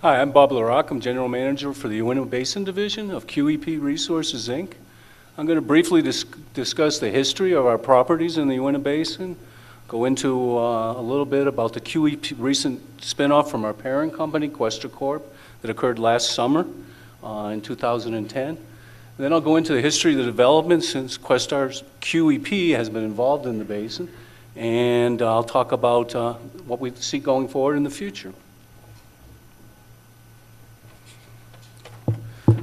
Hi, I'm Bob Rocque. I'm General Manager for the Uintah Basin Division of QEP Resources, Inc. I'm going to briefly discuss the history of our properties in the Uintah Basin, go into a little bit about the QEP recent spinoff from our parent company, Questar Corp, that occurred last summer in 2010. And then I'll go into the history of the development since Questar's QEP has been involved in the basin, and I'll talk about what we see going forward in the future.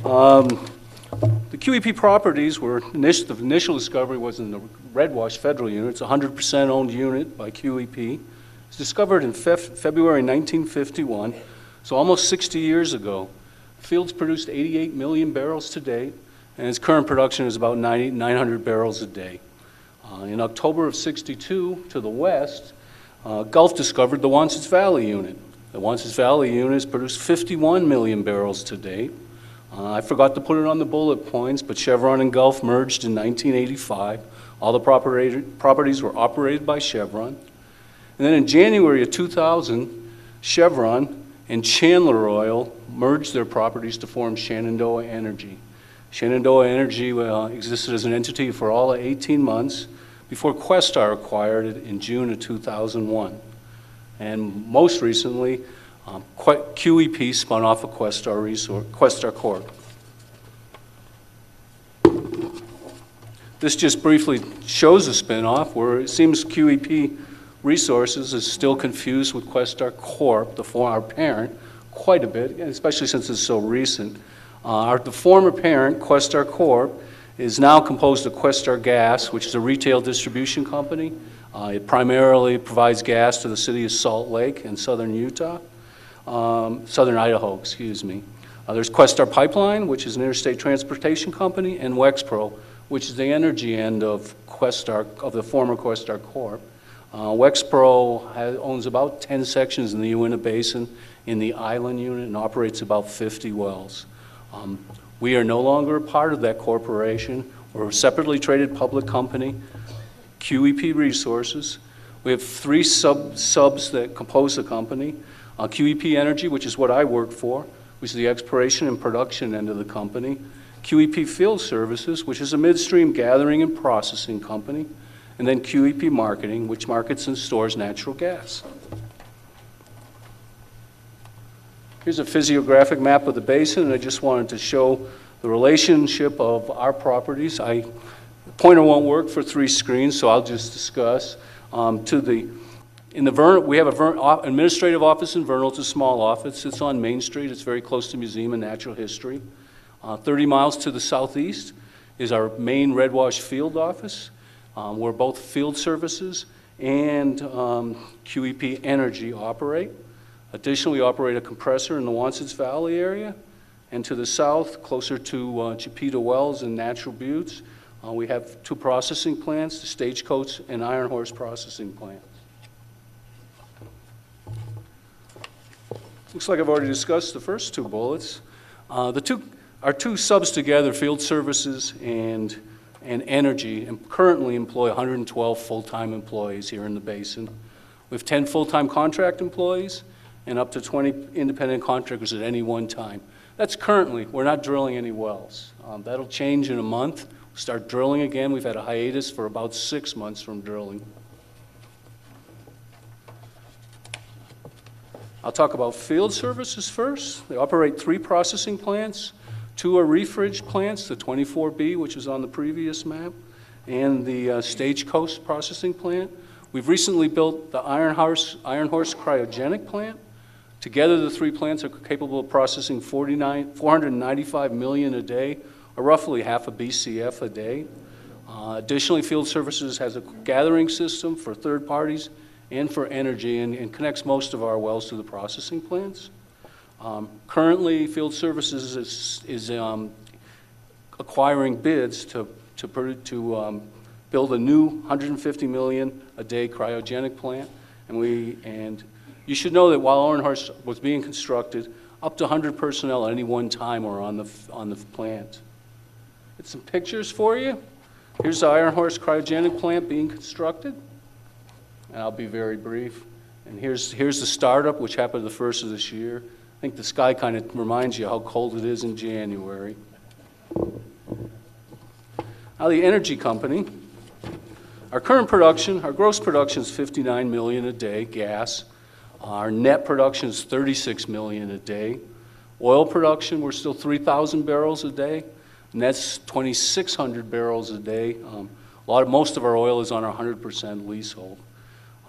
The QEP Properties were, the initial discovery was in the Redwash Federal Unit. It's a 100% owned unit by QEP. It was discovered in February 1951, so almost 60 years ago. The field's produced 88 million barrels to date, and its current production is about 900 barrels a day. In October of '62, to the west, Gulf discovered the Wansons Valley Unit. The Wansons Valley Unit has produced 51 million barrels to date. I forgot to put it on the bullet points, but Chevron and Gulf merged in 1985. All the properties were operated by Chevron. And then in January of 2000, Chevron and Chandler Oil merged their properties to form Shenandoah Energy. Shenandoah Energy existed as an entity for all of 18 months before Questar acquired it in June of 2001. And most recently, QEP spun off of Questar Corp. This just briefly shows a spin-off where it seems QEP Resources is still confused with Questar Corp, our parent, quite a bit, especially since it's so recent. The former parent, Questar Corp, is now composed of Questar Gas, which is a retail distribution company. It primarily provides gas to the city of Salt Lake in southern Utah. Southern Idaho, excuse me. There's Questar Pipeline, which is an interstate transportation company, and Wexpro, which is the energy end of the former Questar Corp. Wexpro owns about 10 sections in the Uintah Basin in the island unit and operates about 50 wells. We are no longer a part of that corporation. We're a separately traded public company, QEP Resources. We have three subs that compose the company. QEP Energy, which is what I work for, which is the exploration and production end of the company. QEP Field Services, which is a midstream gathering and processing company. And then QEP Marketing, which markets and stores natural gas. Here's a physiographic map of the basin, and I just wanted to show the relationship of our properties. The pointer won't work for 3 screens, so I'll just discuss. We have an administrative office in Vernal. It's a small office. It's on Main Street. It's very close to Museum of Natural History. 30 miles to the southeast is our main Redwash field office, where both Field Services and QEP Energy operate. Additionally, we operate a compressor in the Wansons Valley area. And to the south, closer to Chipeta Wells and Natural Buttes, we have 2 processing plants, the Stagecoach and Iron Horse processing plants. Looks like I've already discussed the first 2 bullets. Our two subs together, Field Services and Energy, and currently employ 112 full-time employees here in the basin. We have 10 full-time contract employees and up to 20 independent contractors at any one time. That's currently. We're not drilling any wells. That'll change in a month. We'll start drilling again. We've had a hiatus for about 6 months from drilling. I'll talk about Field Services first. They operate 3 processing plants. 2 are refrigerant plants, the 24B, which is on the previous map, and the Stagecoach processing plant. We've recently built the Iron Horse cryogenic plant. Together, the 3 plants are capable of processing 495 million a day, or roughly half a BCF a day. Additionally, Field Services has a gathering system for third parties and for energy, and connects most of our wells to the processing plants. Currently, Field Services is acquiring bids to build a new 150 million a day cryogenic plant, and you should know that while Iron Horse was being constructed, up to 100 personnel at any one time are on the plant. Get some pictures for you. Here's the Iron Horse cryogenic plant being constructed. And I'll be very brief. And here's the startup, which happened the first of this year. I think the sky kind of reminds you how cold it is in January. Now the energy company, our current production, our gross production is 59 million a day, gas. Our net production is 36 million a day. Oil production, we're still 3,000 barrels a day, and that's 2,600 barrels a day. Most of our oil is on our 100% leasehold.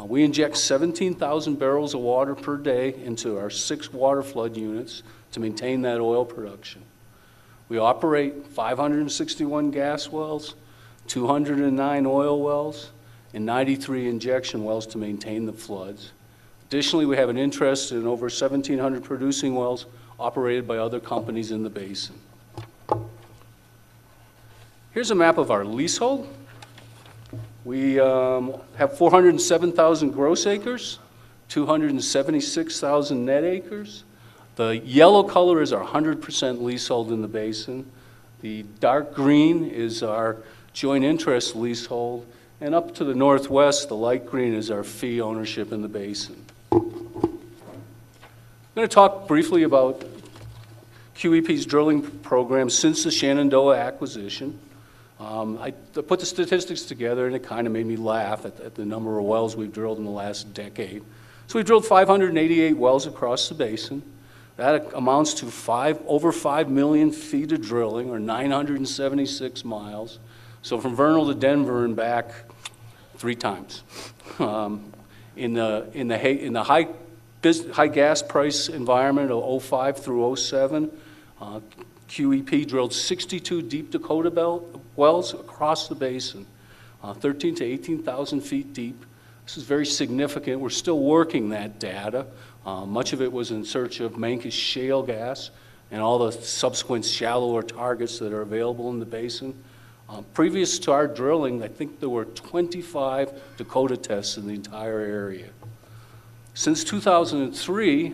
We inject 17,000 barrels of water per day into our 6 water flood units to maintain that oil production. We operate 561 gas wells, 209 oil wells, and 93 injection wells to maintain the floods. Additionally, we have an interest in over 1,700 producing wells operated by other companies in the basin. Here's a map of our leasehold. We have 407,000 gross acres, 276,000 net acres. The yellow color is our 100% leasehold in the basin. The dark green is our joint interest leasehold, and up to the northwest, the light green is our fee ownership in the basin. I'm going to talk briefly about QEP's drilling program since the Shenandoah acquisition. I put the statistics together, and it kind of made me laugh at the number of wells we've drilled in the last decade. So we've drilled 588 wells across the basin. That amounts to over 5 million feet of drilling, or 976 miles. So from Vernal to Denver and back 3 times. In the high gas price environment of 2005 through 2007, QEP drilled 62 deep Dakota wells across the basin, 13 to 18,000 feet deep. This is very significant. We're still working that data. Much of it was in search of Mancos shale gas and all the subsequent shallower targets that are available in the basin. Previous to our drilling, I think there were 25 Dakota tests in the entire area. Since 2003,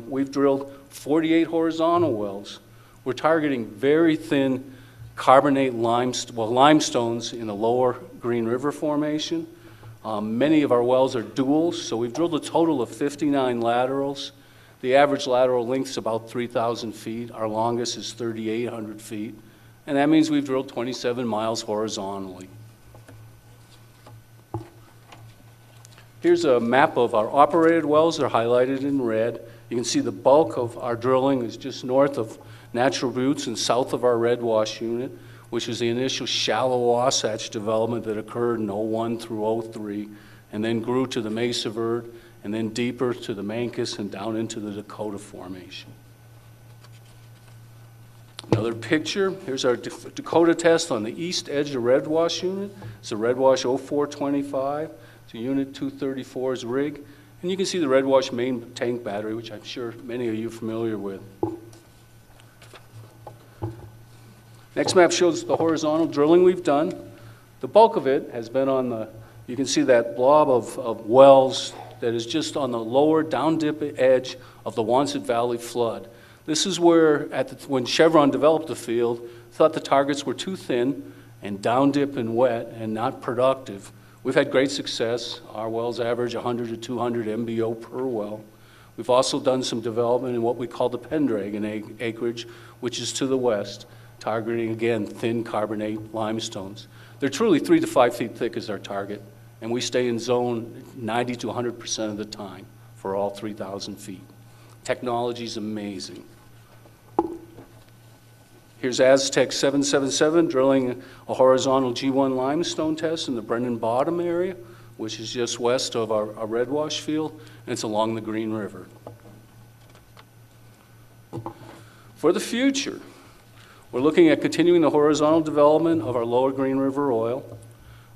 we've drilled 48 horizontal wells. We're targeting very thin carbonate limestones in the lower Green River Formation. Many of our wells are duals, so we've drilled a total of 59 laterals. The average lateral length is about 3,000 feet. Our longest is 3,800 feet. And that means we've drilled 27 miles horizontally. Here's a map of our operated wells. They're highlighted in red. You can see the bulk of our drilling is just north of Natural Buttes and south of our Red Wash unit, which is the initial shallow Wasatch development that occurred in 2001 through 2003, and then grew to the Mesa Verde, and then deeper to the Mancos and down into the Dakota Formation. Another picture, here's our Dakota test on the east edge of Red Wash unit. It's a Red Wash 0425. It's a unit 234's rig. And you can see the Red Wash main tank battery, which I'm sure many of you are familiar with. Next map shows the horizontal drilling we've done. The bulk of it has been on you can see that blob of wells that is just on the lower down dip edge of the Wanset Valley flood. This is where, when Chevron developed the field, thought the targets were too thin and down dip and wet and not productive. We've had great success. Our wells average 100 to 200 MBO per well. We've also done some development in what we call the Pendragon acreage, which is to the west, targeting, again, thin carbonate limestones. They're truly 3 to 5 feet thick as our target, and we stay in zone 90 to 100% of the time for all 3,000 feet. Technology's amazing. Here's Aztec 777 drilling a horizontal G1 limestone test in the Brennan Bottom area, which is just west of our Red Wash field, and it's along the Green River. For the future, we're looking at continuing the horizontal development of our lower Green River oil.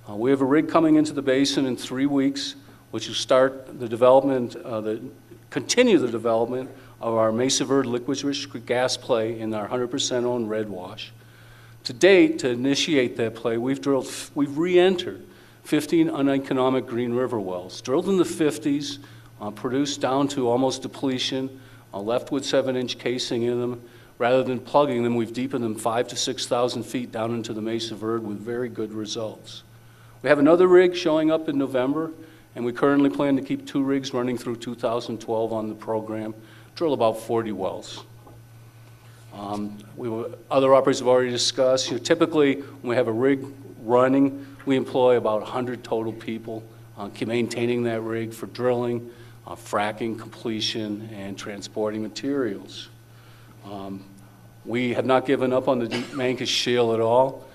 We have a rig coming into the basin in 3 weeks, which will start the development, continue the development of our Mesa Verde liquids-rich gas play in our 100% owned Red Wash. To date, to initiate that play, we've re-entered 15 uneconomic Green River wells, drilled in the 50s, produced down to almost depletion, left with 7-inch casing in them. Rather than plugging them, we've deepened them 5,000 to 6,000 feet down into the Mesa Verde with very good results. We have another rig showing up in November, and we currently plan to keep 2 rigs running through 2012 on the program. drill about 40 wells. Other operators have already discussed, typically when we have a rig running, we employ about 100 total people maintaining that rig for drilling, fracking, completion, and transporting materials. We have not given up on the Mancos Shale at all.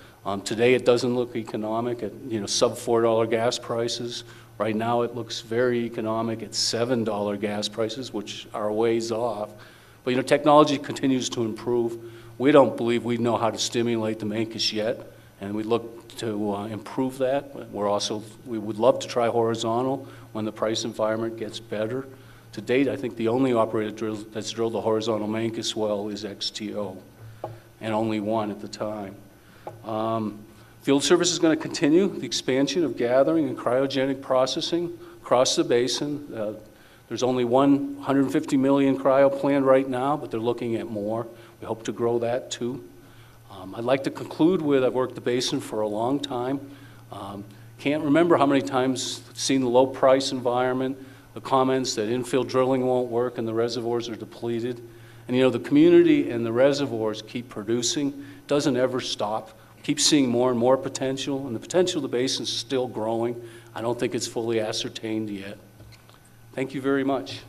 Today it doesn't look economic at sub $4 gas prices. Right now it looks very economic at $7 gas prices, which are ways off. But technology continues to improve. We don't believe we know how to stimulate the Mancos yet, and we look to improve that. We would love to try horizontal when the price environment gets better. To date, I think the only operator that's drilled a horizontal Mancos well is XTO, and only one at the time. Field service is going to continue the expansion of gathering and cryogenic processing across the basin. There's only one 150 million cryo planned right now, but they're looking at more. We hope to grow that too. I'd like to conclude with, I've worked the basin for a long time. Can't remember how many times I've seen the low price environment, the comments that infill drilling won't work and the reservoirs are depleted. And the community and the reservoirs keep producing, doesn't ever stop. Keep seeing more and more potential, and the potential of the basin is still growing. I don't think it's fully ascertained yet. Thank you very much.